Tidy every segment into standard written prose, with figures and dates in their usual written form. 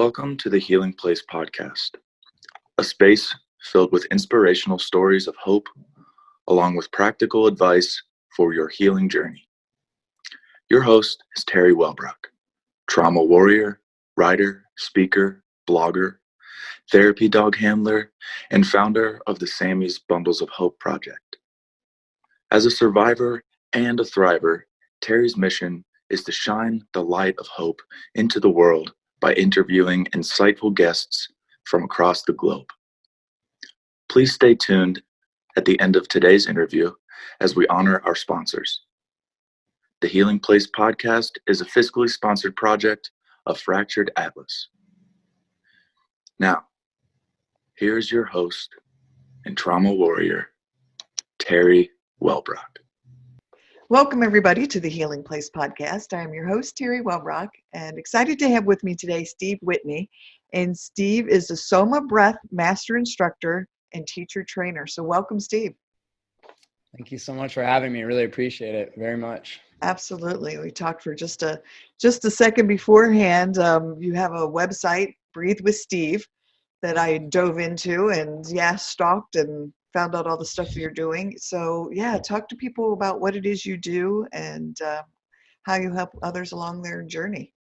Welcome to the Healing Place podcast, a space filled with inspirational stories of hope, along with practical advice for your healing journey. Your host is Teri Wellbrock, trauma warrior, writer, speaker, blogger, therapy dog handler, and founder of the Sammy's Bundles of Hope project. As a survivor and a thriver, Teri's mission is to shine the light of hope into the world by interviewing insightful guests from across the globe. Please stay tuned at the end of today's interview as we honor our sponsors. The Healing Place podcast is a fiscally sponsored project of Fractured Atlas. Now, here's your host and trauma warrior, Teri Wellbrock. Welcome, everybody, to the Healing Place podcast. I am your host, Teri Wellbrock, and excited to have with me today Steve Whitney. And Steve is a SOMA Breath Master Instructor and Teacher Trainer. So welcome, Steve. Thank you so much for having me. Really appreciate it very much. Absolutely. We talked for just a second beforehand. You have a website, Breathe with Steve, that I dove into and stalked and found out all the stuff you're doing. So talk to people about what it is you do and how you help others along their journey.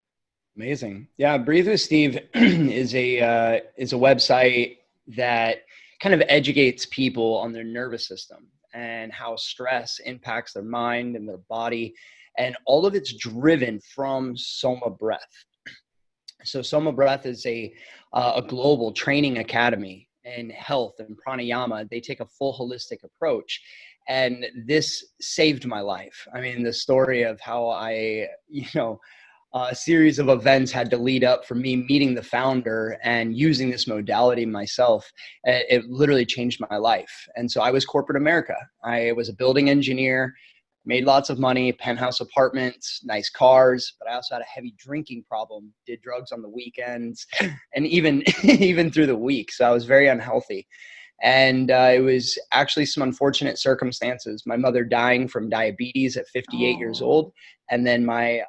Amazing. Yeah, Breathe with Steve is a website that kind of educates people on their nervous system and how stress impacts their mind and their body, and all of it's driven from SOMA Breath. So SOMA Breath is a global training academy in health and pranayama. They take a full holistic approach, and this saved my life. I mean, the story of how a series of events had to lead up from me meeting the founder and using this modality myself. It literally changed my life. And so I was corporate America. I was a building engineer, made lots of money, penthouse apartments, nice cars, but I also had a heavy drinking problem, did drugs on the weekends, and even through the week. So I was very unhealthy. And it was actually some unfortunate circumstances. My mother dying from diabetes at 58 years old. And then my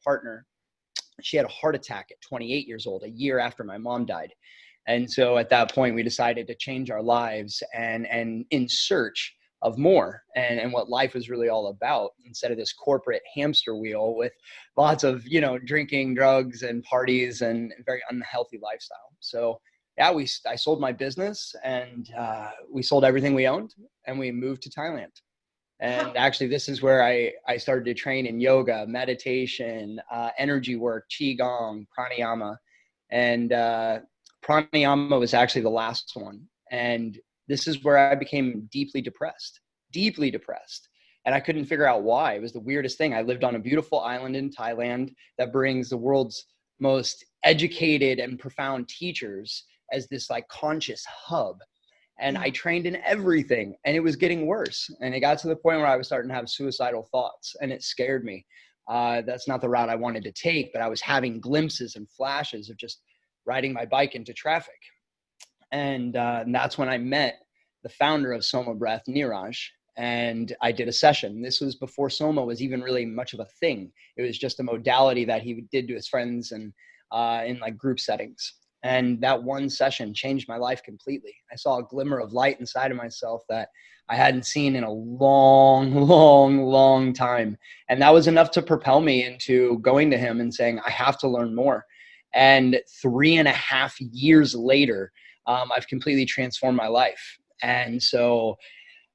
partner, she had a heart attack at 28 years old, a year after my mom died. And so at that point, we decided to change our lives and in search of more and what life was really all about, instead of this corporate hamster wheel with lots of, drinking, drugs, and parties and very unhealthy lifestyle. So I sold my business and we sold everything we owned and we moved to Thailand. And actually, this is where I started to train in yoga, meditation, energy work, Qigong, pranayama. And pranayama was actually the last one. And this is where I became deeply depressed. And I couldn't figure out why. It was the weirdest thing. I lived on a beautiful island in Thailand that brings the world's most educated and profound teachers as this conscious hub. And I trained in everything, and it was getting worse. And it got to the point where I was starting to have suicidal thoughts, and it scared me. That's not the route I wanted to take, but I was having glimpses and flashes of just riding my bike into traffic. And that's when I met the founder of SOMA Breath, Niraj, and I did a session. This was before SOMA was even really much of a thing. It was just a modality that he did to his friends and in group settings. And that one session changed my life completely. I saw a glimmer of light inside of myself that I hadn't seen in a long time. And that was enough to propel me into going to him and saying, I have to learn more. And 3.5 years later, I've completely transformed my life. And so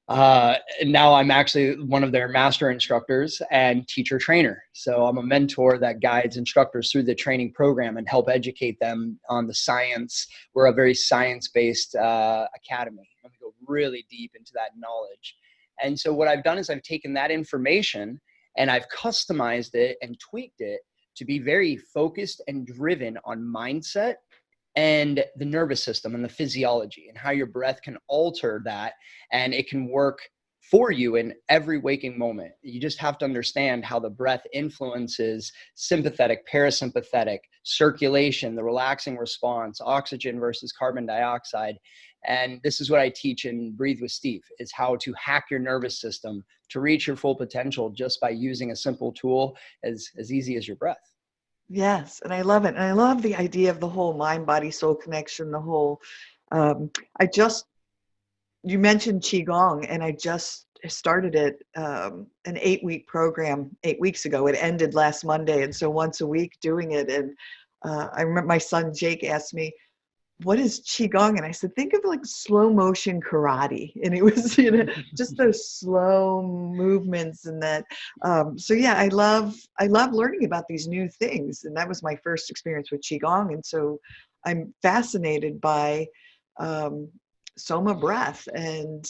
now I'm actually one of their master instructors and teacher trainer. So I'm a mentor that guides instructors through the training program and help educate them on the science. We're a very science-based academy, and we go really deep into that knowledge. And so what I've done is I've taken that information and I've customized it and tweaked it to be very focused and driven on mindset and the nervous system and the physiology and how your breath can alter that, and it can work for you in every waking moment. You just have to understand how the breath influences sympathetic, parasympathetic, circulation, the relaxing response, oxygen versus carbon dioxide. And this is what I teach in Breathe with Steve, is how to hack your nervous system to reach your full potential just by using a simple tool as easy as your breath. Yes, and I love it. And I love the idea of the whole mind, body, soul connection, the whole, um, I just, you mentioned Qigong, and I just started it, an 8-week program 8 weeks ago. It ended last Monday. And so once a week doing it. And I remember my son Jake asked me, what is Qigong? And I said, think of like slow motion karate. And it was, just those slow movements and that. So yeah, I love learning about these new things. And that was my first experience with Qigong. And so I'm fascinated by SOMA breath and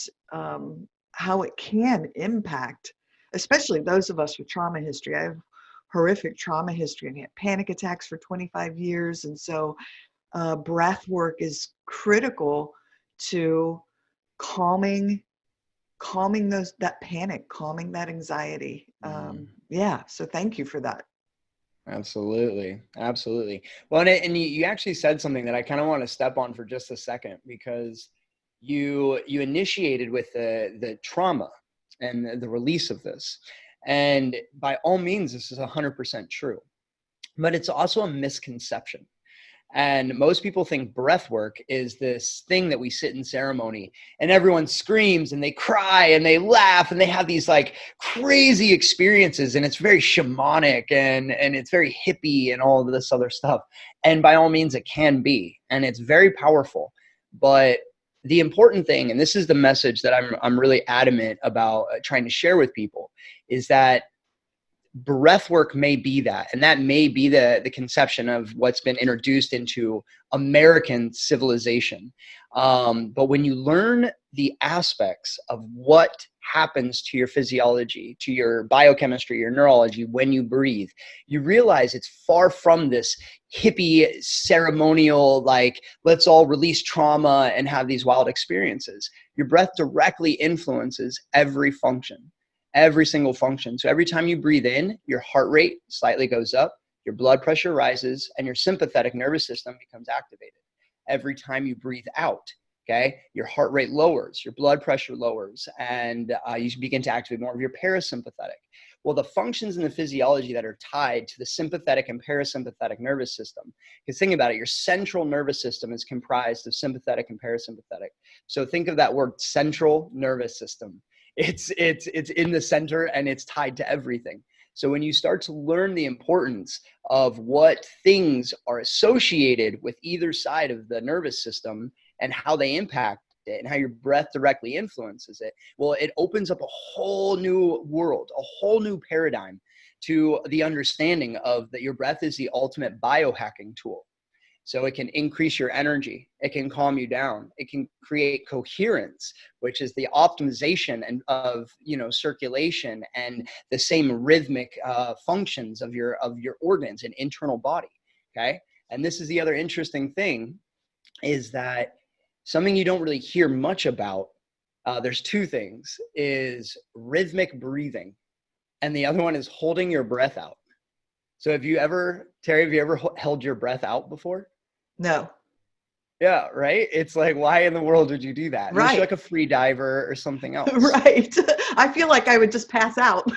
how it can impact, especially those of us with trauma history. I have horrific trauma history and had panic attacks for 25 years. And so breath work is critical to calming that panic, calming that anxiety. Yeah, so thank you for that. Absolutely. Absolutely. Well, and you actually said something that I kind of want to step on for just a second, because you initiated with the trauma and the release of this. And by all means, this is 100% true, but it's also a misconception. And most people think breath work is this thing that we sit in ceremony and everyone screams and they cry and they laugh and they have these like crazy experiences, and it's very shamanic and it's very hippie and all of this other stuff. And by all means it can be, and it's very powerful. But the important thing, and this is the message that I'm really adamant about trying to share with people, is that breath work may be that, and that may be the conception of what's been introduced into American civilization. But when you learn the aspects of what happens to your physiology, to your biochemistry, your neurology, when you breathe, you realize it's far from this hippie ceremonial, like, let's all release trauma and have these wild experiences. Your breath directly influences every function. Every single function. So every time you breathe in, your heart rate slightly goes up, your blood pressure rises, and your sympathetic nervous system becomes activated. Every time you breathe out, okay, your heart rate lowers, your blood pressure lowers, and you begin to activate more of your parasympathetic. Well, the functions in the physiology that are tied to the sympathetic and parasympathetic nervous system, because think about it, your central nervous system is comprised of sympathetic and parasympathetic. So think of that word, central nervous system. It's in the center and it's tied to everything. So when you start to learn the importance of what things are associated with either side of the nervous system and how they impact it and how your breath directly influences it, well, it opens up a whole new world, a whole new paradigm to the understanding of that your breath is the ultimate biohacking tool. So it can increase your energy. It can calm you down. It can create coherence, which is the optimization of circulation and the same rhythmic functions of your organs and internal body. Okay, and this is the other interesting thing, is that something you don't really hear much about. There's two things: is rhythmic breathing, and the other one is holding your breath out. So Teri, have you ever held your breath out before? No. Yeah, right? It's like, why in the world would you do that? Unless Right. you're like a free diver or something else. Right. I feel like I would just pass out.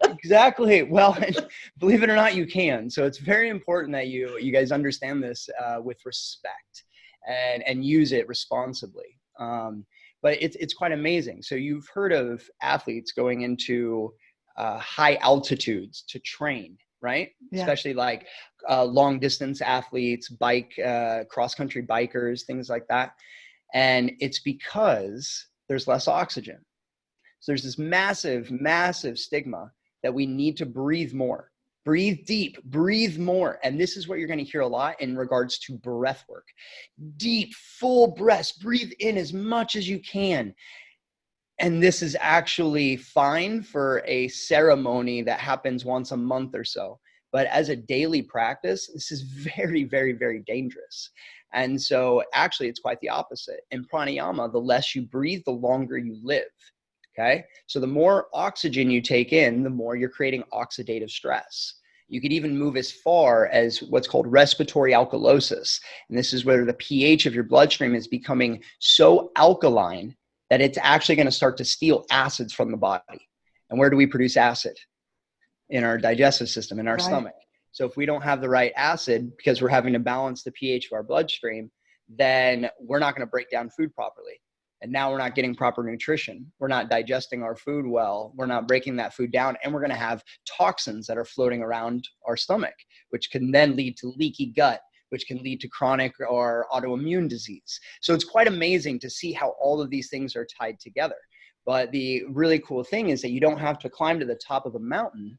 Exactly. Well, believe it or not, you can. So it's very important that you guys understand this with respect and use it responsibly. But it's quite amazing. So you've heard of athletes going into high altitudes to train, right? Yeah. Especially like long distance athletes, cross-country bikers, things like that. And it's because there's less oxygen. So there's this massive, massive stigma that we need to breathe more, breathe deep, breathe more. And this is what you're going to hear a lot in regards to breath work. Deep, full breaths, breathe in as much as you can. And this is actually fine for a ceremony that happens once a month or so. But as a daily practice, this is very, very, very dangerous. And so actually it's quite the opposite. In pranayama, the less you breathe, the longer you live. Okay. So the more oxygen you take in, the more you're creating oxidative stress. You could even move as far as what's called respiratory alkalosis. And this is where the pH of your bloodstream is becoming so alkaline that it's actually going to start to steal acids from the body. And where do we produce acid? In our digestive system, in our stomach. So if we don't have the right acid, because we're having to balance the pH of our bloodstream, then we're not going to break down food properly. And now we're not getting proper nutrition. We're not digesting our food well. We're not breaking that food down. And we're going to have toxins that are floating around our stomach, which can then lead to leaky gut, which can lead to chronic or autoimmune disease. So it's quite amazing to see how all of these things are tied together. But the really cool thing is that you don't have to climb to the top of a mountain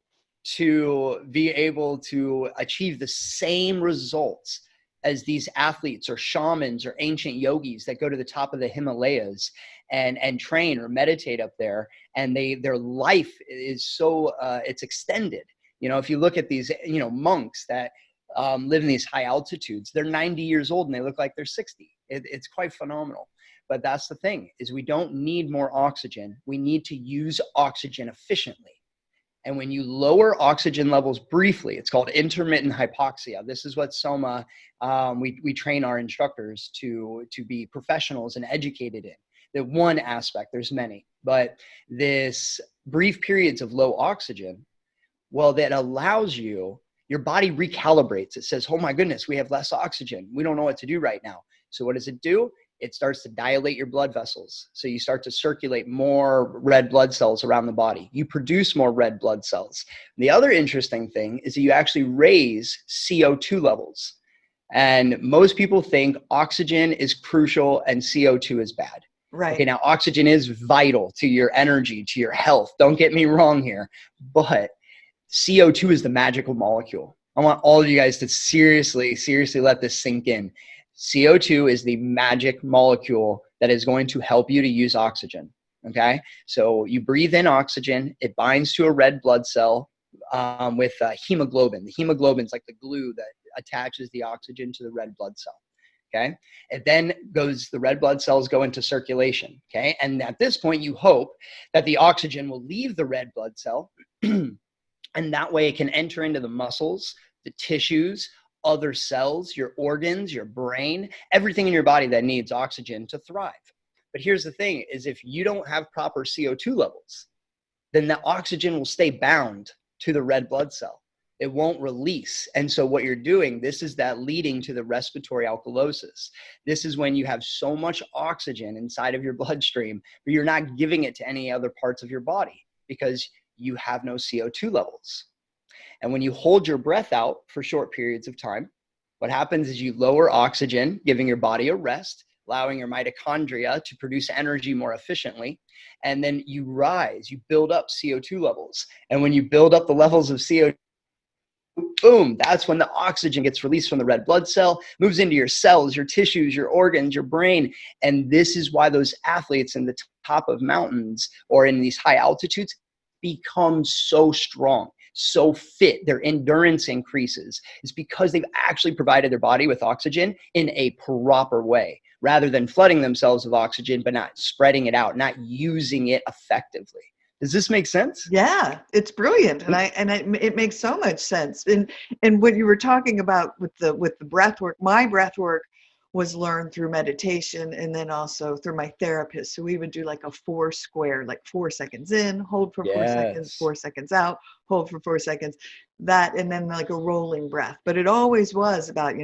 to be able to achieve the same results as these athletes or shamans or ancient yogis that go to the top of the Himalayas and train or meditate up there. And their life is so, it's extended. You know, if you look at these, you know, monks that live in these high altitudes, they're 90 years old and they look like they're 60. It's quite phenomenal. But that's the thing, is we don't need more oxygen. We need to use oxygen efficiently. And when you lower oxygen levels briefly, it's called intermittent hypoxia. This is what SOMA, we train our instructors to be professionals and educated in. The one aspect, there's many, but this brief periods of low oxygen, well, that allows you, your body recalibrates. It says, oh my goodness, we have less oxygen. We don't know what to do right now. So what does it do? It starts to dilate your blood vessels. So you start to circulate more red blood cells around the body. You produce more red blood cells. The other interesting thing is that you actually raise CO2 levels. And most people think oxygen is crucial and CO2 is bad. Right. Okay, now oxygen is vital to your energy, to your health. Don't get me wrong here, but CO2 is the magical molecule. I want all of you guys to seriously let this sink in. CO2 is the magic molecule that is going to help you to use oxygen. Okay, so you breathe in oxygen, it binds to a red blood cell with hemoglobin. The hemoglobin is like the glue that attaches the oxygen to the red blood cell. Okay, it then the red blood cells go into circulation. Okay, and at this point, you hope that the oxygen will leave the red blood cell, and that way it can enter into the muscles, the tissues, other cells, your organs, your brain, everything in your body that needs oxygen to thrive. But here's the thing, is if you don't have proper CO2 levels, then the oxygen will stay bound to the red blood cell. It won't release. And so what you're doing, this is that leading to the respiratory alkalosis. This is when you have so much oxygen inside of your bloodstream, but you're not giving it to any other parts of your body because you have no CO2 levels. And when you hold your breath out for short periods of time, what happens is you lower oxygen, giving your body a rest, allowing your mitochondria to produce energy more efficiently. And then you rise, you build up CO2 levels. And when you build up the levels of CO2, boom, that's when the oxygen gets released from the red blood cell, moves into your cells, your tissues, your organs, your brain. And this is why those athletes in the top of mountains or in these high altitudes become so strong, so fit, their endurance increases. It's because they've actually provided their body with oxygen in a proper way, rather than flooding themselves with oxygen, but not spreading it out, not using it effectively. Does this make sense? Yeah, it's brilliant, and it makes so much sense. And what you were talking about with the breath work, my breath work was learned through meditation and then also through my therapist. So we would do like a 4 square, like 4 seconds in, hold for 4 seconds, 4 seconds out, hold for 4 seconds, that, and then like a rolling breath. But it always was about,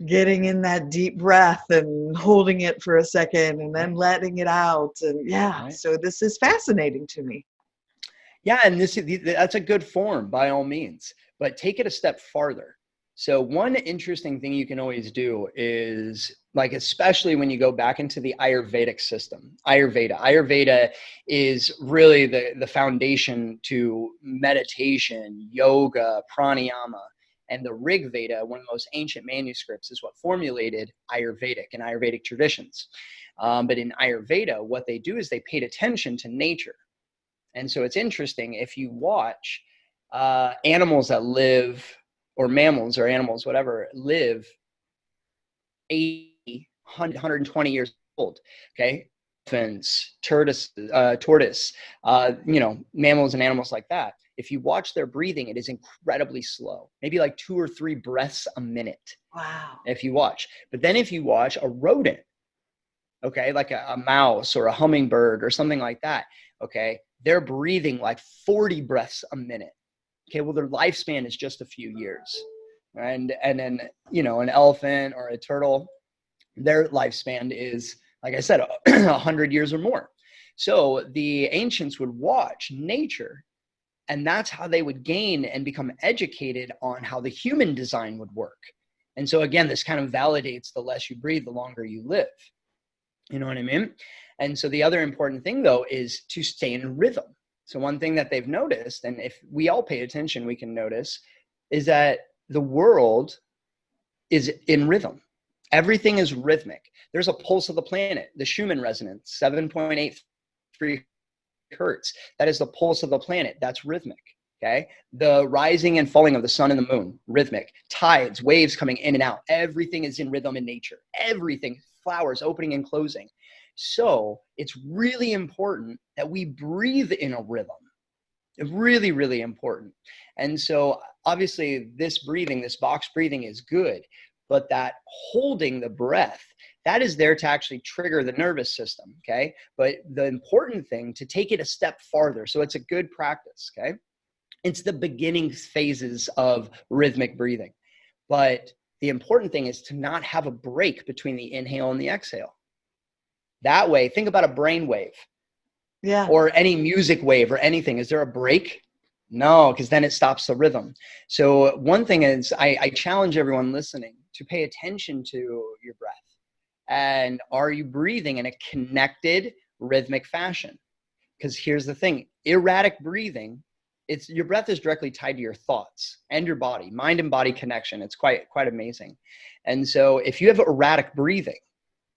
getting in that deep breath and holding it for a second and then letting it out. And so this is fascinating to me. Yeah, and that's a good form by all means, but take it a step farther. So one interesting thing you can always do is, like, especially when you go back into the Ayurvedic system, Ayurveda is really the foundation to meditation, yoga, pranayama. And the Rig Veda, one of the most ancient manuscripts, is what formulated Ayurvedic and Ayurvedic traditions. But in Ayurveda, what they do is they paid attention to nature. And so it's interesting, if you watch animals that live, or mammals or animals, whatever, live 80, 120 years old, okay? Elephants, tortoise, mammals and animals like that. If you watch their breathing, it is incredibly slow, maybe like 2 or 3 breaths a minute. Wow. If you watch. But then if you watch a rodent, okay, like a mouse or a hummingbird or something like that, okay, they're breathing like 40 breaths a minute. Okay, well, their lifespan is just a few years. And then, you know, an elephant or a turtle, their lifespan is, like I said, 100 years or more. So the ancients would watch nature, and that's how they would gain and become educated on how the human design would work. And so again, this kind of validates the less you breathe, the longer you live. You know what I mean? And so the other important thing, though, is to stay in rhythm. So one thing that they've noticed, and if we all pay attention, we can notice, is that the world is in rhythm. Everything is rhythmic. There's a pulse of the planet, the Schumann resonance, 7.83 hertz. That is the pulse of the planet. That's rhythmic. Okay. The rising and falling of the sun and the moon, rhythmic. Tides, waves coming in and out. Everything is in rhythm in nature. Everything, flowers opening and closing. So it's really important that we breathe in a rhythm. Really, really important. And so obviously this breathing, this box breathing is good, but that holding the breath, that is there to actually trigger the nervous system. Okay. But the important thing to take it a step farther. So it's a good practice. Okay. It's the beginning phases of rhythmic breathing. But the important thing is to not have a break between the inhale and the exhale. That way, think about a brain wave. Yeah. Or any music wave or anything. Is there a break? No, because then it stops the rhythm. So one thing is I challenge everyone listening to pay attention to your breath. And are you breathing in a connected, rhythmic fashion? Because here's the thing, erratic breathing, your breath is directly tied to your thoughts and your body, mind and body connection. It's quite amazing. And so if you have erratic breathing,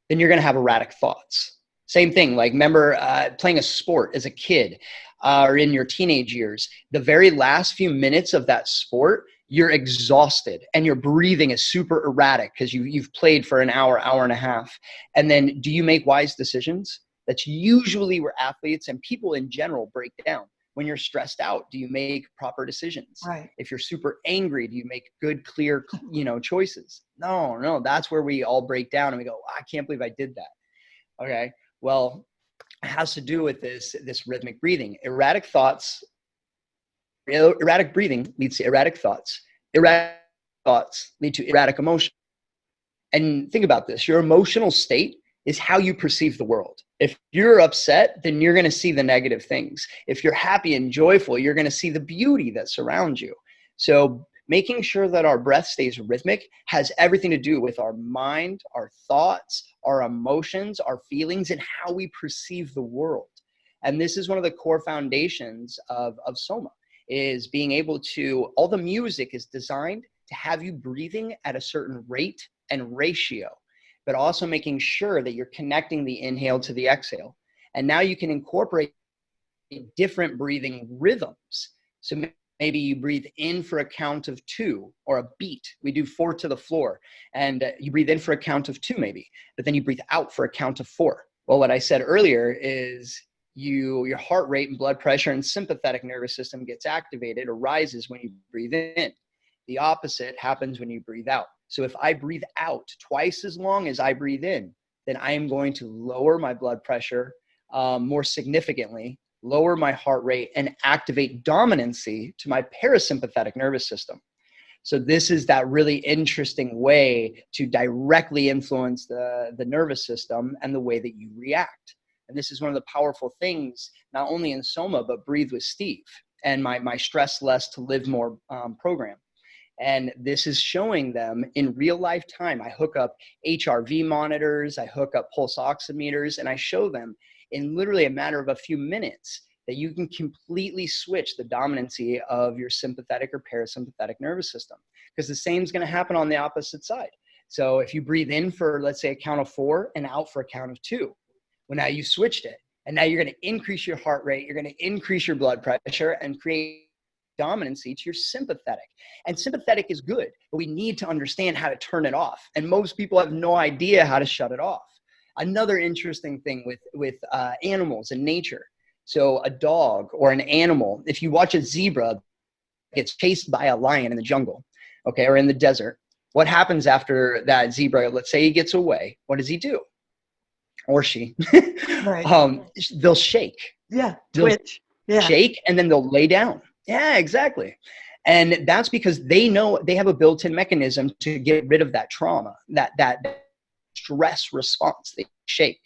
then you're going to have erratic thoughts. Same thing, like remember playing a sport as a kid or in your teenage years, the very last few minutes of that sport, you're exhausted and your breathing is super erratic because you've played for an hour, hour and a half. And then do you make wise decisions? That's usually where athletes and people in general break down. When you're stressed out, do you make proper decisions? Right. If you're super angry, do you make good, clear, choices? No, that's where we all break down and we go, I can't believe I did that. Okay. Well, it has to do with this rhythmic breathing. Erratic breathing leads to erratic thoughts. Erratic thoughts lead to erratic emotion. And think about this. Your emotional state is how you perceive the world. If you're upset, then you're going to see the negative things. If you're happy and joyful, you're going to see the beauty that surrounds you. So making sure that our breath stays rhythmic has everything to do with our mind, our thoughts, our emotions, our feelings, and how we perceive the world. And this is one of the core foundations of SOMA, is being able to, all the music is designed to have you breathing at a certain rate and ratio, but also making sure that you're connecting the inhale to the exhale. And now you can incorporate different breathing rhythms. So maybe you breathe in for a count of 2 or a beat. We do 4 to the floor. And you breathe in for a count of 2 maybe, but then you breathe out for a count of 4. Well, what I said earlier is your heart rate and blood pressure and sympathetic nervous system gets activated or rises when you breathe in. The opposite happens when you breathe out. So if I breathe out twice as long as I breathe in, then I am going to lower my blood pressure more significantly, lower my heart rate, and activate dominancy to my parasympathetic nervous system. So this is that really interesting way to directly influence the nervous system and the way that you react. And this is one of the powerful things, not only in SOMA, but Breathe with Steve and my Stress Less to Live More program. And this is showing them in real life time. I hook up HRV monitors, I hook up pulse oximeters, and I show them in literally a matter of a few minutes that you can completely switch the dominancy of your sympathetic or parasympathetic nervous system. Because the same is going to happen on the opposite side. So if you breathe in for, let's say, a count of 4 and out for a count of 2, well, now you switched it. And now you're going to increase your heart rate, you're going to increase your blood pressure and create dominancy to your sympathetic. And sympathetic is good, but we need to understand how to turn it off. And most people have no idea how to shut it off. Another interesting thing with animals and nature. So a dog or an animal, if you watch a zebra gets chased by a lion in the jungle, okay, or in the desert, what happens after that zebra, let's say he gets away, what does he do? Or she, Right. They'll shake. Yeah. They'll Twitch. Yeah. shake and then they'll lay down. Yeah, exactly. And that's because they know they have a built-in mechanism to get rid of that trauma, that stress response. They shake.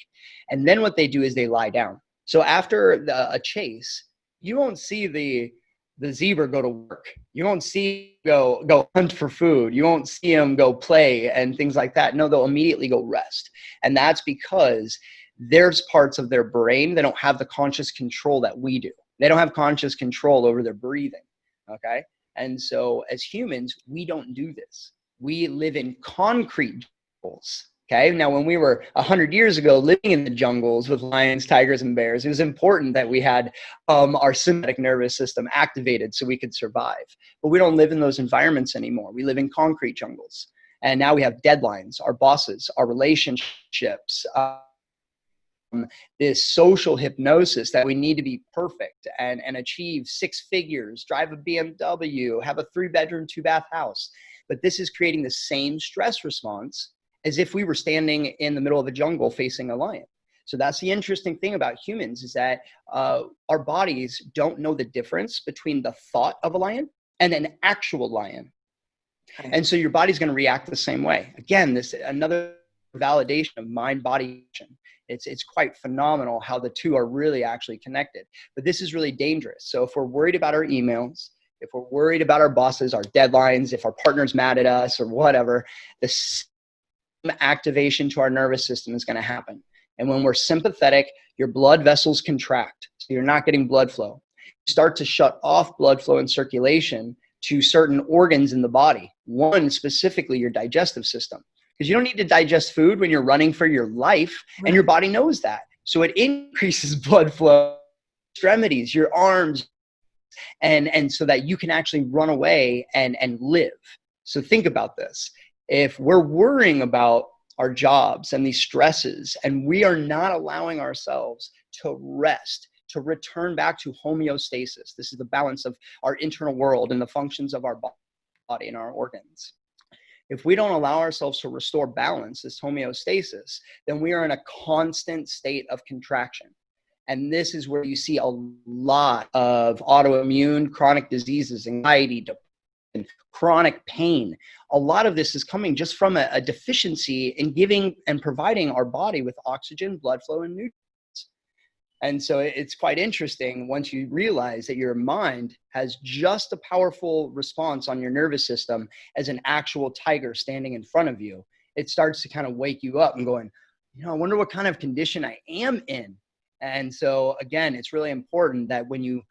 And then what they do is they lie down. So after a chase, you won't see the zebra go to work. You won't see go hunt for food. You won't see him go play and things like that. No, they'll immediately go rest. And that's because there's parts of their brain that don't have the conscious control that we do. They don't have conscious control over their breathing. Okay. And so as humans, we don't do this. We live in concrete jungles. Okay. Now, when we were 100 years ago living in the jungles with lions, tigers, and bears, it was important that we had our sympathetic nervous system activated so we could survive. But we don't live in those environments anymore. We live in concrete jungles. And now we have deadlines, our bosses, our relationships, this social hypnosis that we need to be perfect and achieve 6 figures, drive a BMW, have a 3-bedroom, 2-bath house. But this is creating the same stress response as if we were standing in the middle of a jungle facing a lion. So that's the interesting thing about humans, is that our bodies don't know the difference between the thought of a lion and an actual lion. Okay. And so your body's going to react the same way. Again, this another validation of mind-body action. It's quite phenomenal how the two are really actually connected. But this is really dangerous. So if we're worried about our emails, if we're worried about our bosses, our deadlines, if our partner's mad at us or whatever, the activation to our nervous system is going to happen. And when we're sympathetic, your blood vessels contract, so you're not getting blood flow. You start to shut off blood flow and circulation to certain organs in the body. One, specifically your digestive system, because you don't need to digest food when you're running for your life, and your body knows that. So it increases blood flow, extremities, your arms, and so that you can actually run away and live. So think about this. If we're worrying about our jobs and these stresses, and we are not allowing ourselves to rest, to return back to homeostasis, this is the balance of our internal world and the functions of our body and our organs. If we don't allow ourselves to restore balance, this homeostasis, then we are in a constant state of contraction. And this is where you see a lot of autoimmune chronic diseases, anxiety, depression, chronic pain. A lot of this is coming just from a deficiency in giving and providing our body with oxygen, blood flow, and nutrients. And so it's quite interesting once you realize that your mind has just a powerful response on your nervous system as an actual tiger standing in front of you. It starts to kind of wake you up and going, I wonder what kind of condition I am in. And so again, it's really important that when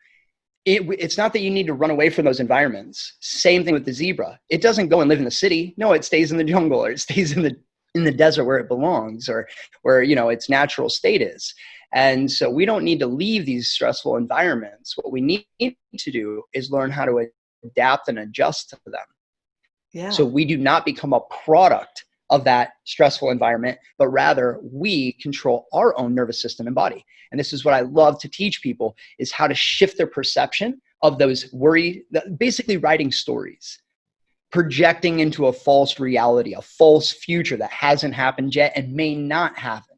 it's not that you need to run away from those environments. Same thing with the zebra. It doesn't go and live in the city. No, it stays in the jungle, or it stays in the desert where it belongs, or where, its natural state is. And so we don't need to leave these stressful environments. What we need to do is learn how to adapt and adjust to them. Yeah. So we do not become a product of that stressful environment, but rather we control our own nervous system and body. And this is what I love to teach people, is how to shift their perception of those basically writing stories, projecting into a false reality, a false future that hasn't happened yet and may not happen.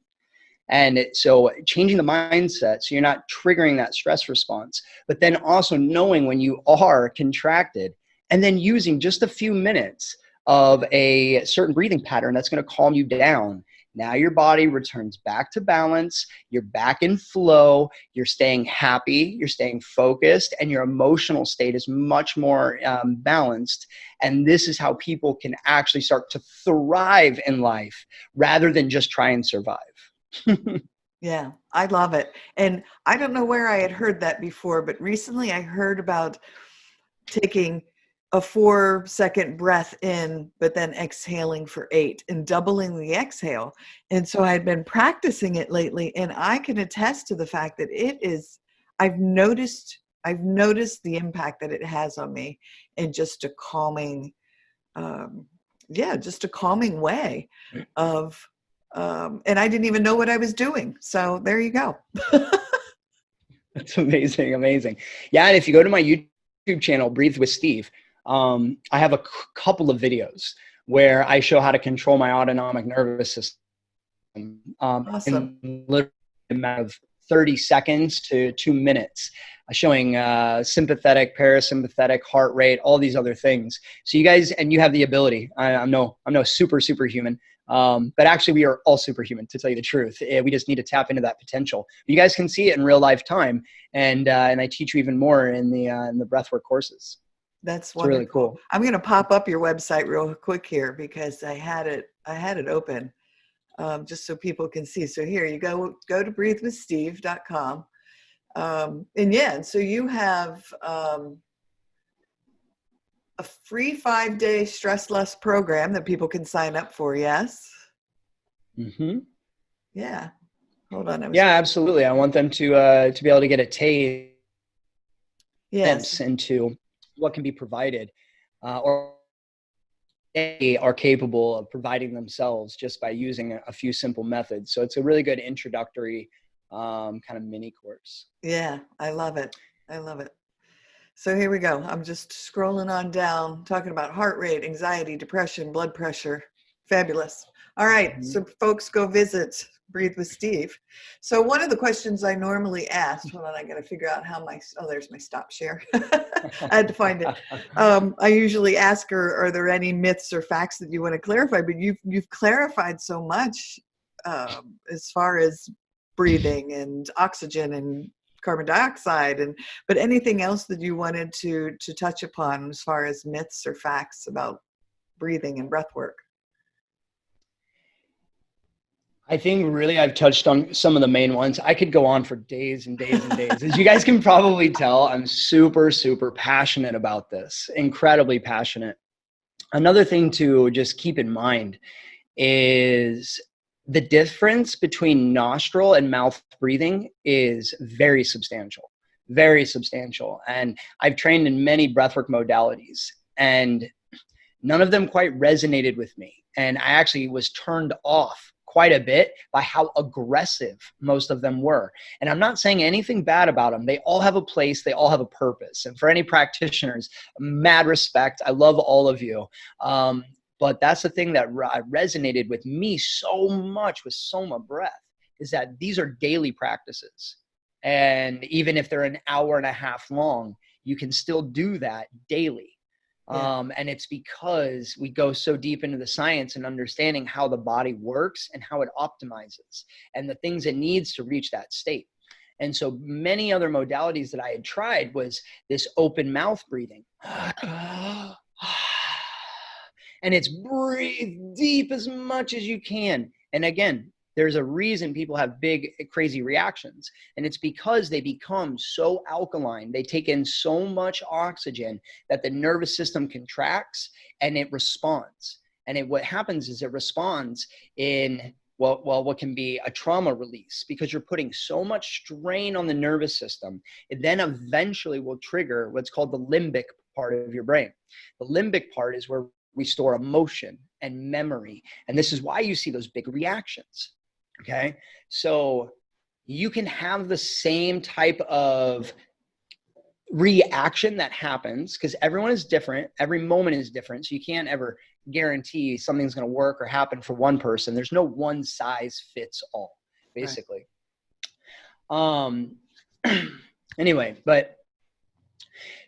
And so changing the mindset so you're not triggering that stress response, but then also knowing when you are contracted, and then using just a few minutes of a certain breathing pattern that's going to calm you down. Now your body returns back to balance, you're back in flow, you're staying happy, you're staying focused, and your emotional state is much more balanced. And this is how people can actually start to thrive in life rather than just try and survive. Yeah, I love it. And I don't know where I had heard that before, but recently I heard about taking a 4-second breath in, but then exhaling for 8 and doubling the exhale. And so I'd been practicing it lately, and I can attest to the fact that I've noticed the impact that it has on me in just a calming, just a calming way of, and I didn't even know what I was doing. So there you go. That's amazing. Amazing. Yeah. And if you go to my YouTube channel, Breathe with Steve, I have a couple of videos where I show how to control my autonomic nervous system Awesome. in literally a matter of 30 seconds to 2 minutes. showing sympathetic, parasympathetic, heart rate, all these other things. So you guys, and you have the ability. I'm no superhuman, but actually we are all superhuman, to tell you the truth. We just need to tap into that potential. You guys can see it in real life time, and I teach you even more in the breathwork courses. That's wonderful. Really cool. I'm going to pop up your website real quick here because I had it open just so people can see. So here you go to breathewithsteve.com. And so you have a free 5-day stress less program that people can sign up for. Yes. Mm-hmm. Yeah. Hold on. Yeah, absolutely. I want them to be able to get a taste into what can be provided, or they are capable of providing themselves just by using a few simple methods. So it's a really good introductory kind of mini course. Yeah, I love it. So here we go. I'm just scrolling on down, talking about heart rate, anxiety, depression, blood pressure. Fabulous. All right. Mm-hmm. So folks, go visit Breathe with Steve. So one of the questions I normally ask, hold on, I got to figure out how there's my stop share. I had to find it. I usually ask her, are there any myths or facts that you want to clarify? But you've clarified so much as far as breathing and oxygen and carbon dioxide, but anything else that you wanted to touch upon as far as myths or facts about breathing and breath work? I think really I've touched on some of the main ones. I could go on for days and days and days. As you guys can probably tell, I'm super, super passionate about this, incredibly passionate. Another thing to just keep in mind is the difference between nostril and mouth breathing is very substantial, very substantial. And I've trained in many breathwork modalities, and none of them quite resonated with me. And I actually was turned off quite a bit by how aggressive most of them were. And I'm not saying anything bad about them. They all have a place. They all have a purpose. And for any practitioners, mad respect. I love all of you. But that's the thing that resonated with me so much with SOMA Breath, is that these are daily practices. And even if they're an hour and a half long, you can still do that daily. Yeah. And it's because we go so deep into the science and understanding how the body works and how it optimizes and the things it needs to reach that state. And so many other modalities that I had tried was this open mouth breathing. And it's breathe deep as much as you can. And again, there's a reason people have big, crazy reactions. And it's because they become so alkaline. They take in so much oxygen that the nervous system contracts and it responds. And what happens is it responds in what can be a trauma release, because you're putting so much strain on the nervous system. It then eventually will trigger what's called the limbic part of your brain. The limbic part is where we store emotion and memory. And this is why you see those big reactions. Okay. So you can have the same type of reaction that happens because everyone is different. Every moment is different. So you can't ever guarantee something's going to work or happen for one person. There's no one size fits all, basically. Right. Anyway, but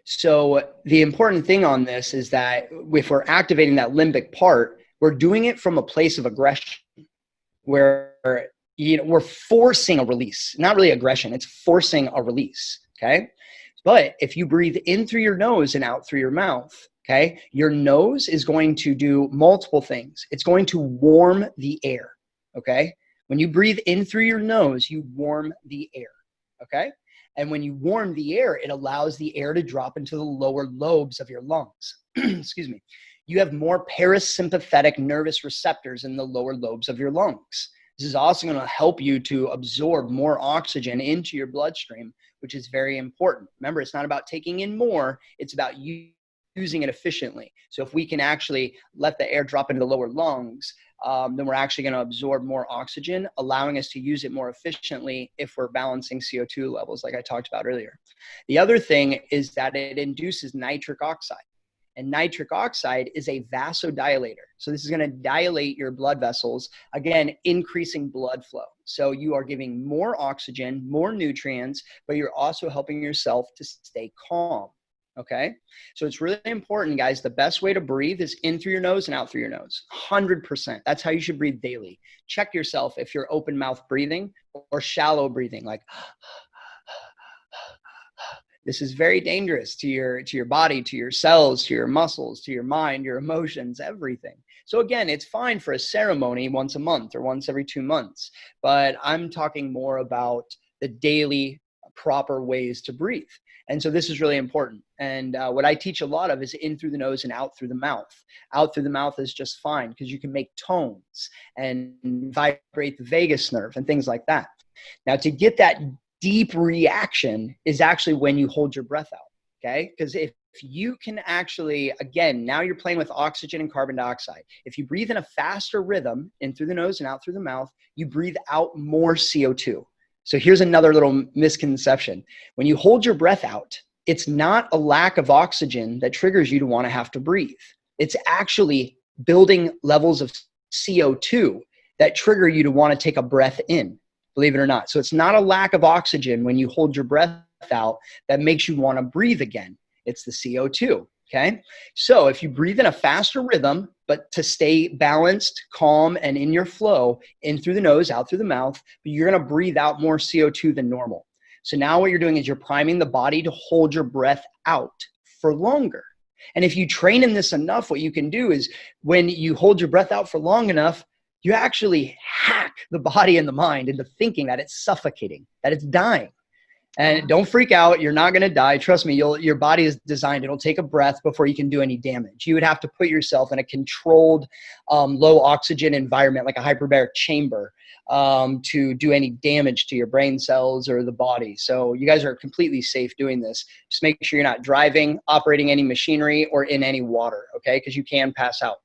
so the important thing on this is that if we're activating that limbic part, we're doing it from a place of aggression where we're forcing a release, not really aggression. It's forcing a release. Okay. But if you breathe in through your nose and out through your mouth, okay, your nose is going to do multiple things. It's going to warm the air. Okay. When you breathe in through your nose, you warm the air. Okay. And when you warm the air, it allows the air to drop into the lower lobes of your lungs. Excuse me. You have more parasympathetic nervous receptors in the lower lobes of your lungs. This is also going to help you to absorb more oxygen into your bloodstream, which is very important. Remember, it's not about taking in more. It's about using it efficiently. So if we can actually let the air drop into the lower lungs, then we're actually going to absorb more oxygen, allowing us to use it more efficiently if we're balancing CO2 levels, like I talked about earlier. The other thing is that it induces nitric oxide. And nitric oxide is a vasodilator. So this is going to dilate your blood vessels, again, increasing blood flow. So you are giving more oxygen, more nutrients, but you're also helping yourself to stay calm. Okay. So it's really important, guys. The best way to breathe is in through your nose and out through your nose. 100%. That's how you should breathe daily. Check yourself if you're open mouth breathing or shallow breathing, like this is very dangerous to your body, to your cells, to your muscles, to your mind, your emotions, everything. So again, it's fine for a ceremony once a month or once every 2 months, but I'm talking more about the daily proper ways to breathe. And so this is really important. And what I teach a lot of is in through the nose and out through the mouth. Out through the mouth is just fine because you can make tones and vibrate the vagus nerve and things like that. Now, to get that deep reaction is actually when you hold your breath out, okay? Because if you can actually, again, now you're playing with oxygen and carbon dioxide. If you breathe in a faster rhythm in through the nose and out through the mouth, you breathe out more CO2. So here's another little misconception. When you hold your breath out, it's not a lack of oxygen that triggers you to want to have to breathe. It's actually building levels of CO2 that trigger you to want to take a breath in, believe it or not. So it's not a lack of oxygen when you hold your breath out that makes you want to breathe again. It's the CO2, okay? So if you breathe in a faster rhythm, but to stay balanced, calm, and in your flow, in through the nose, out through the mouth, but you're going to breathe out more CO2 than normal. So now what you're doing is you're priming the body to hold your breath out for longer. And if you train in this enough, what you can do is when you hold your breath out for long enough, you actually hack the body and the mind into thinking that it's suffocating, that it's dying. And don't freak out. You're not going to die. Trust me, your body is designed. It'll take a breath before you can do any damage. You would have to put yourself in a controlled, low oxygen environment, like a hyperbaric chamber, to do any damage to your brain cells or the body. So you guys are completely safe doing this. Just make sure you're not driving, operating any machinery, or in any water, okay? Because you can pass out.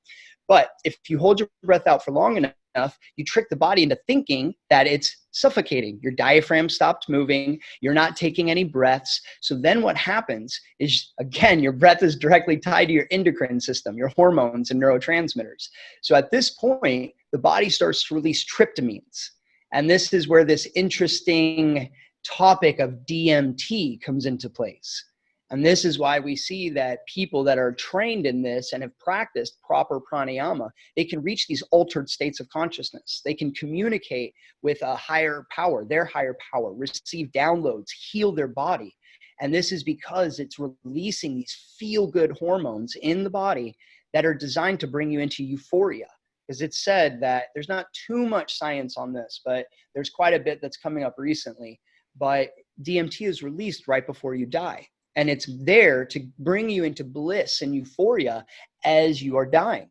But if you hold your breath out for long enough, you trick the body into thinking that it's suffocating. Your diaphragm stopped moving. You're not taking any breaths. So then what happens is, again, your breath is directly tied to your endocrine system, your hormones and neurotransmitters. So at this point, the body starts to release tryptamines. And this is where this interesting topic of DMT comes into place. And this is why we see that people that are trained in this and have practiced proper pranayama, they can reach these altered states of consciousness. They can communicate with a higher power, their higher power, receive downloads, heal their body. And this is because it's releasing these feel-good hormones in the body that are designed to bring you into euphoria. Because it's said that there's not too much science on this, but there's quite a bit that's coming up recently. But DMT is released right before you die. And it's there to bring you into bliss and euphoria as you are dying.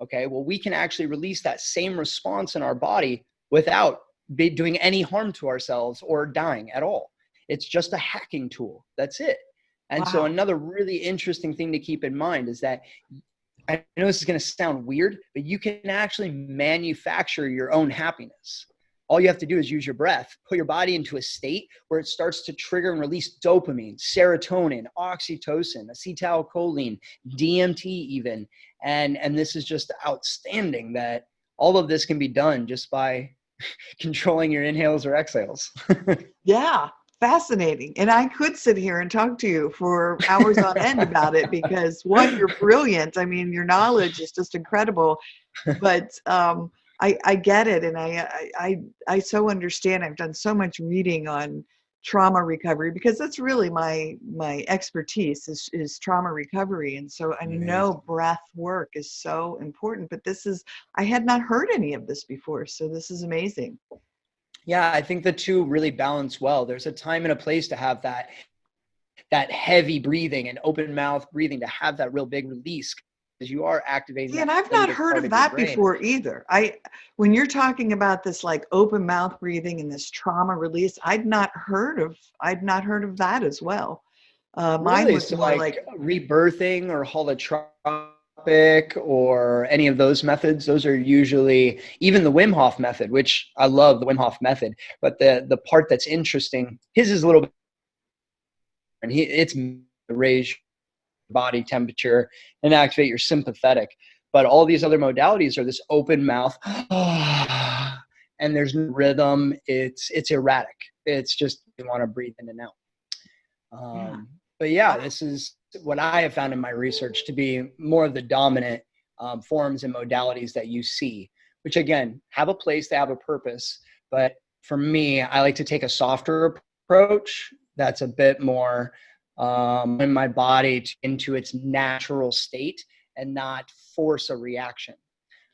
Okay, well, we can actually release that same response in our body without doing any harm to ourselves or dying at all. It's just a hacking tool. That's it. And so another really interesting thing to keep in mind is that, I know this is going to sound weird, but you can actually manufacture your own happiness. All you have to do is use your breath, put your body into a state where it starts to trigger and release dopamine, serotonin, oxytocin, acetylcholine, DMT even. And this is just outstanding that all of this can be done just by controlling your inhales or exhales. Yeah, fascinating. And I could sit here and talk to you for hours on end about it because, one, you're brilliant. I mean, your knowledge is just incredible. But I get it, and I so understand. I've done so much reading on trauma recovery because that's really my expertise is trauma recovery. And so I know breath work is so important, but I had not heard any of this before. So this is amazing. Yeah, I think the two really balance well. There's a time and a place to have that heavy breathing and open mouth breathing, to have that real big release. You are activating. Yeah, and I've not heard of that before either. When you're talking about this like open mouth breathing and this trauma release, I'd not heard of that as well. Mine was so more like rebirthing or holotropic or any of those methods. Those are usually, even the Wim Hof method, which I love the Wim Hof method, but the part that's interesting, his is a little bit, and it's raise body temperature and activate your sympathetic. But all these other modalities are this open mouth, and there's no rhythm. It's erratic. It's just you want to breathe in and out. But yeah, this is what I have found in my research to be more of the dominant forms and modalities that you see, which again, have a place, they have a purpose. But for me, I like to take a softer approach that's a bit more in my body into its natural state and not force a reaction.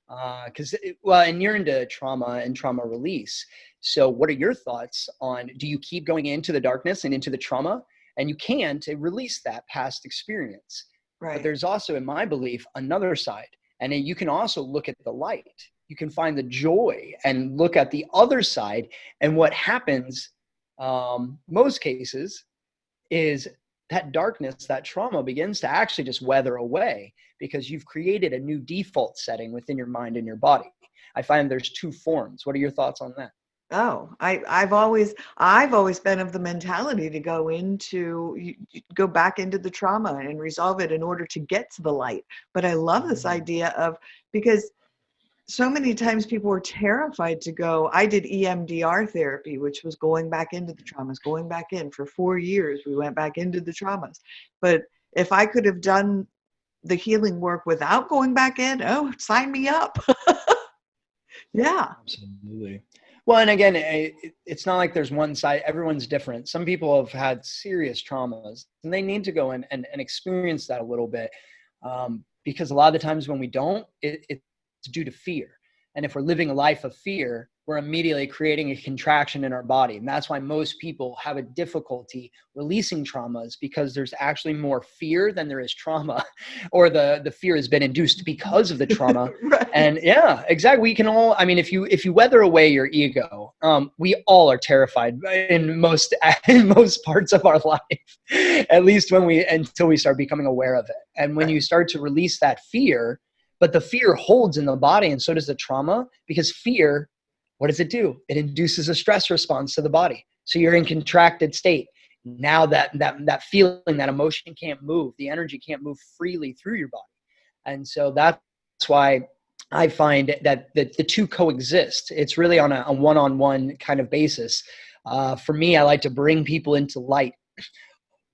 And you're into trauma and trauma release. So what are your thoughts on, do you keep going into the darkness and into the trauma? And you can to release that past experience. Right. But there's also, in my belief, another side. And then you can also look at the light. You can find the joy and look at the other side. And what happens, most cases, is that darkness, that trauma begins to actually just weather away because you've created a new default setting within your mind and your body. I find there's two forms. What are your thoughts on that? Oh, I've always been of the mentality to go back into the trauma and resolve it in order to get to the light. But I love this idea of, because so many times people were terrified to go. I did EMDR therapy, which was going back into the traumas, going back in for 4 years. We went back into the traumas. But if I could have done the healing work without going back in, oh, sign me up. Yeah. Absolutely. Well, and again, it's not like there's one side. Everyone's different. Some people have had serious traumas and they need to go in and experience that a little bit. Because a lot of the times when we don't, it's due to fear. And if we're living a life of fear, we're immediately creating a contraction in our body. And that's why most people have a difficulty releasing traumas, because there's actually more fear than there is trauma, or the fear has been induced because of the trauma. Right. And yeah, exactly. We can all, I mean, if you weather away your ego, we all are terrified in most parts of our life, at least until we start becoming aware of it. And when you start to release that fear, but the fear holds in the body, and so does the trauma, because fear, what does it do? It induces a stress response to the body. So you're in contracted state. Now that feeling, that emotion can't move, the energy can't move freely through your body. And so that's why I find that the two coexist. It's really on a one-on-one kind of basis. For me, I like to bring people into light.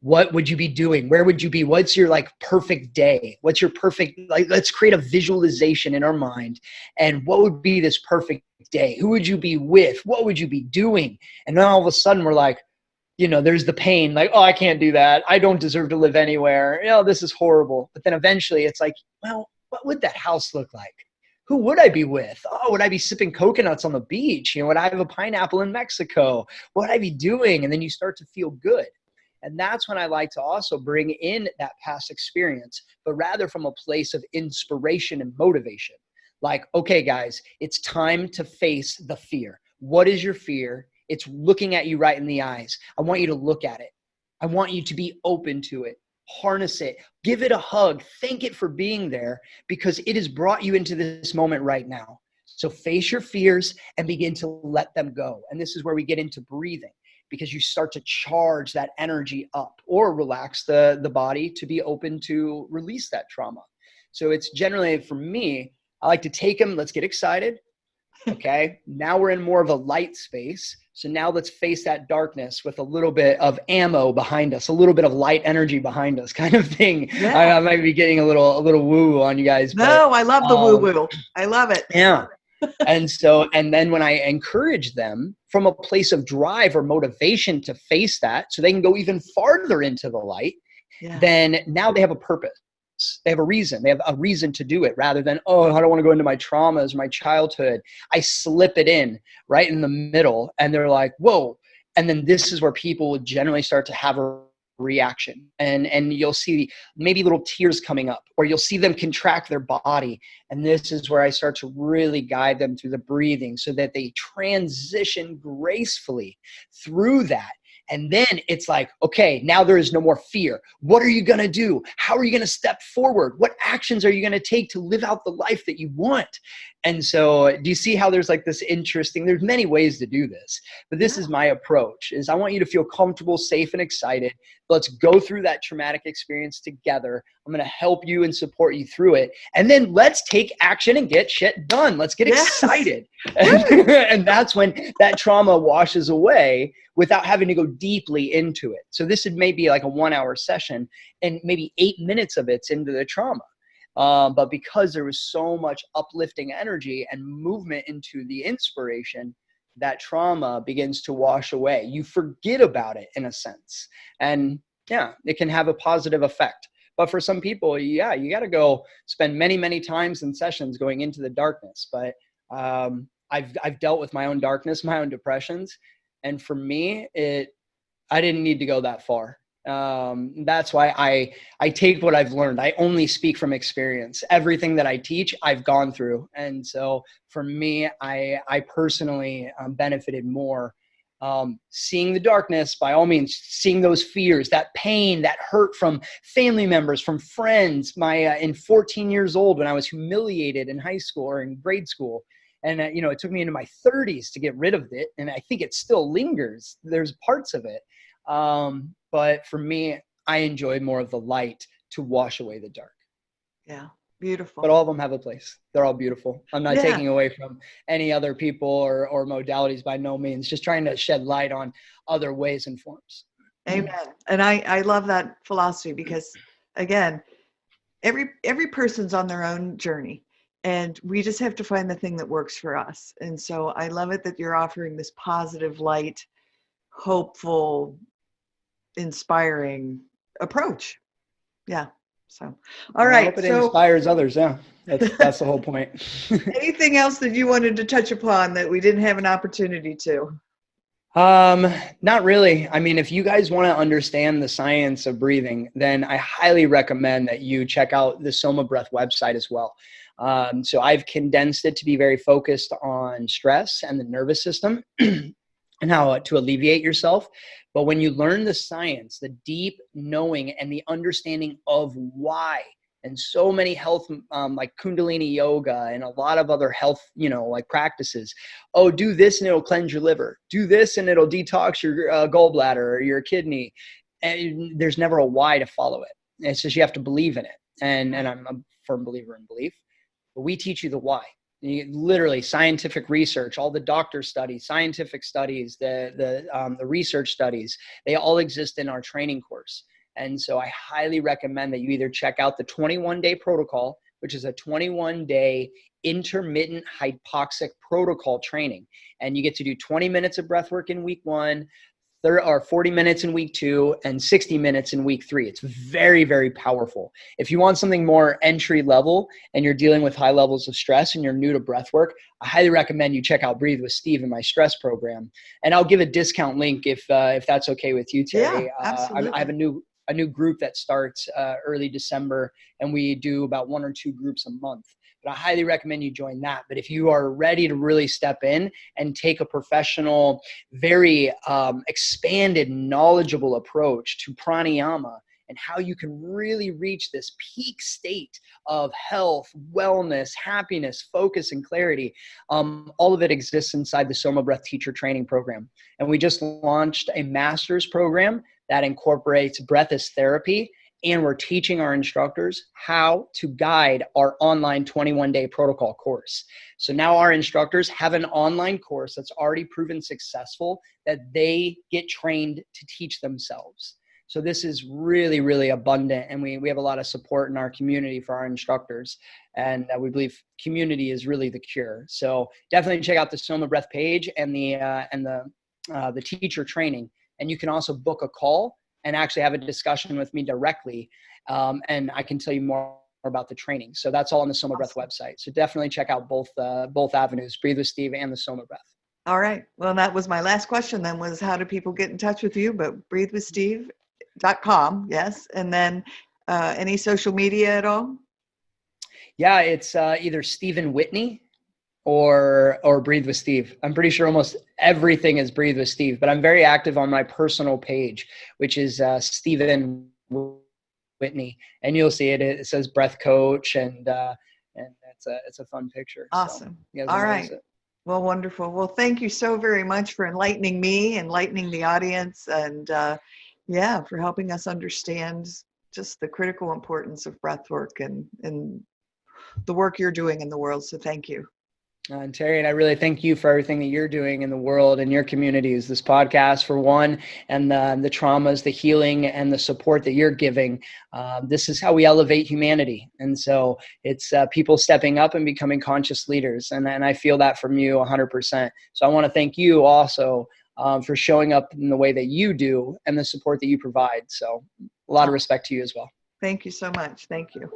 What would you be doing? Where would you be? What's your perfect day? What's your perfect, let's create a visualization in our mind. And what would be this perfect day? Who would you be with? What would you be doing? And then all of a sudden we're like, there's the pain, oh, I can't do that. I don't deserve to live anywhere. This is horrible. But then eventually it's like, well, what would that house look like? Who would I be with? Oh, would I be sipping coconuts on the beach? Would I have a pineapple in Mexico? What would I be doing? And then you start to feel good. And that's when I like to also bring in that past experience, but rather from a place of inspiration and motivation. Like, okay, guys, it's time to face the fear. What is your fear? It's looking at you right in the eyes. I want you to look at it. I want you to be open to it. Harness it. Give it a hug. Thank it for being there, because it has brought you into this moment right now. So face your fears and begin to let them go. And this is where we get into breathing, because you start to charge that energy up, or relax the body to be open to release that trauma. So it's generally, for me, I like to take them. Let's get excited. Okay. Now we're in more of a light space. So now let's face that darkness with a little bit of ammo behind us, a little bit of light energy behind us, kind of thing. Yeah. I might be getting a little woo on you guys. No, I love the woo. I love it. Yeah. And then when I encourage them from a place of drive or motivation to face that, so they can go even farther into the light, then now they have a purpose. They have a reason. They have a reason to do it, rather than, oh, I don't want to go into my traumas, my childhood. I slip it in right in the middle, and they're like, whoa. And then this is where people would generally start to have a reaction, and you'll see maybe little tears coming up, or you'll see them contract their body. And this is where I start to really guide them through the breathing, so that they transition gracefully through that. And then it's like, okay, now there is no more fear. What are you going to do? How are you going to step forward? What actions are you going to take to live out the life that you want? And so do you see how there's like this interesting, there's many ways to do this, but this is my approach, is I want you to feel comfortable, safe, and excited. Let's go through that traumatic experience together. I'm going to help you and support you through it. And then let's take action and get shit done. Let's get excited. And that's when that trauma washes away without having to go deeply into it. So this would maybe like a 1-hour session, and maybe 8 minutes of it's into the trauma. But because there was so much uplifting energy and movement into the inspiration, that trauma begins to wash away. You forget about it in a sense. And yeah, it can have a positive effect. But for some people, yeah, you got to go spend many, many times in sessions going into the darkness. But I've dealt with my own darkness, my own depressions. And for me, I didn't need to go that far. That's why I take what I've learned. I only speak from experience. Everything that I teach, I've gone through. And so for me, I personally benefited more seeing the darkness, by all means, seeing those fears, that pain, that hurt from family members, from friends. In 14 years old, when I was humiliated in high school or in grade school, and it took me into my 30s to get rid of it. And I think it still lingers. There's parts of it. But for me, I enjoy more of the light to wash away the dark. Yeah. Beautiful. But all of them have a place. They're all beautiful. I'm not taking away from any other people or modalities, by no means, just trying to shed light on other ways and forms. Amen. And I love that philosophy, because again, every person's on their own journey, and we just have to find the thing that works for us. And so I love it that you're offering this positive, light, hopeful, inspiring approach. Yeah. So, all right. I hope it inspires others. Yeah. That's the whole point. Anything else that you wanted to touch upon that we didn't have an opportunity to? Not really. I mean, if you guys want to understand the science of breathing, then I highly recommend that you check out the SOMA Breath website as well. So I've condensed it to be very focused on stress and the nervous system and how to alleviate yourself. But when you learn the science, the deep knowing and the understanding of why, and so many health, like Kundalini yoga and a lot of other health, like practices. Oh, do this and it'll cleanse your liver. Do this and it'll detox your gallbladder or your kidney. And there's never a why to follow it. It's just you have to believe in it. And I'm a firm believer in belief. But we teach you the why. Literally scientific research, all the doctor studies, scientific studies, the research studies, they all exist in our training course. And so I highly recommend that you either check out the 21-day protocol, which is a 21-day intermittent hypoxic protocol training. And you get to do 20 minutes of breath work in week 1, 40 minutes in week 2, and 60 minutes in week 3. It's very, very powerful. If you want something more entry level and you're dealing with high levels of stress and you're new to breath work, I highly recommend you check out Breathe with Steve in my stress program. And I'll give a discount link if that's okay with you, Teri. Yeah, absolutely. I have a new group that starts early December, and we do about 1 or 2 groups a month. But I highly recommend you join that. But if you are ready to really step in and take a professional, very expanded, knowledgeable approach to pranayama and how you can really reach this peak state of health, wellness, happiness, focus, and clarity, all of it exists inside the SOMA Breath Teacher Training Program. And we just launched a master's program that incorporates breath as therapy. And we're teaching our instructors how to guide our online 21-day protocol course. So now our instructors have an online course that's already proven successful that they get trained to teach themselves. So this is really, really abundant. And we have a lot of support in our community for our instructors. And we believe community is really the cure. So definitely check out the SOMA Breath page and the teacher training. And you can also book a call and actually have a discussion with me directly. And I can tell you more about the training. So that's all on the SOMA Breath website. So definitely check out both avenues, Breathe with Steve and the SOMA Breath. All right. Well, that was my last question then, was how do people get in touch with you? But breathewithsteve.com. Yes. And then any social media at all? Yeah, it's either Stephen Whitney or Breathe with Steve. I'm pretty sure almost everything is Breathe with Steve, but I'm very active on my personal page, which is Stephen Whitney, and you'll see it. It says breath coach, and and it's a fun picture. Awesome. So you guys All will right. notice it. Well, wonderful. Well, thank you so very much for enlightening me, enlightening the audience, and for helping us understand just the critical importance of breath work and the work you're doing in the world. So thank you. And Teri, and I really thank you for everything that you're doing in the world and your communities, this podcast for one, and the traumas, the healing, and the support that you're giving. This is how we elevate humanity. And so it's people stepping up and becoming conscious leaders. And I feel that from you 100%. So I want to thank you also for showing up in the way that you do and the support that you provide. So a lot of respect to you as well. Thank you so much. Thank you.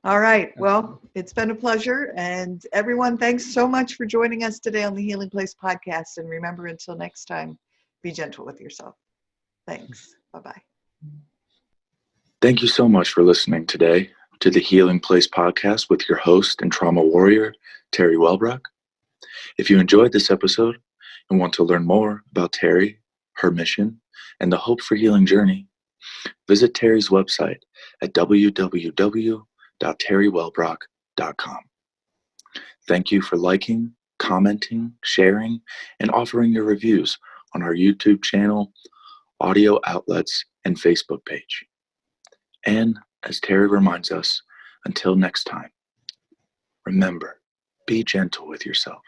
All right. Well, it's been a pleasure. And everyone, thanks so much for joining us today on the Healing Place podcast. And remember, until next time, be gentle with yourself. Thanks. Bye-bye. Thank you so much for listening today to the Healing Place podcast with your host and trauma warrior, Teri Wellbrock. If you enjoyed this episode and want to learn more about Teri, her mission, and the Hope for Healing journey, visit Teri's website at www.teriwellbrock.com. Thank you for liking, commenting, sharing, and offering your reviews on our YouTube channel, audio outlets, and Facebook page. And as Teri reminds us, until next time, remember, be gentle with yourself.